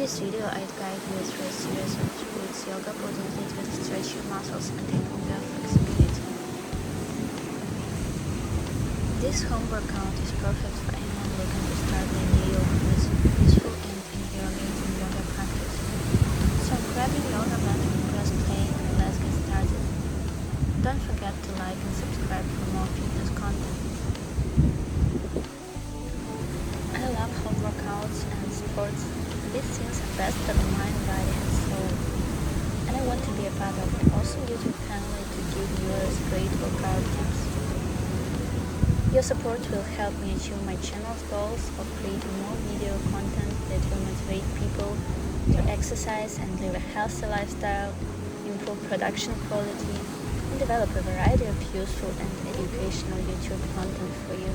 this video, I'd guide you through a series of roots yoga poses that will stretch your muscles and improve your flexibility. This home workout is perfect for anyone looking to start their day off with peaceful and invigorating yoga practice. So grab your yoga mat, press play, and let's get started. Don't forget to like and subscribe for more fitness content. I love home workouts and sports. These things are best for the mind, body and soul. And I want to be a part of an awesome YouTube family to give viewers great workout tips. Your support will help me achieve my channel's goals of creating more video content that will motivate people to exercise and live a healthy lifestyle, improve production quality, and develop a variety of useful and educational YouTube content for you.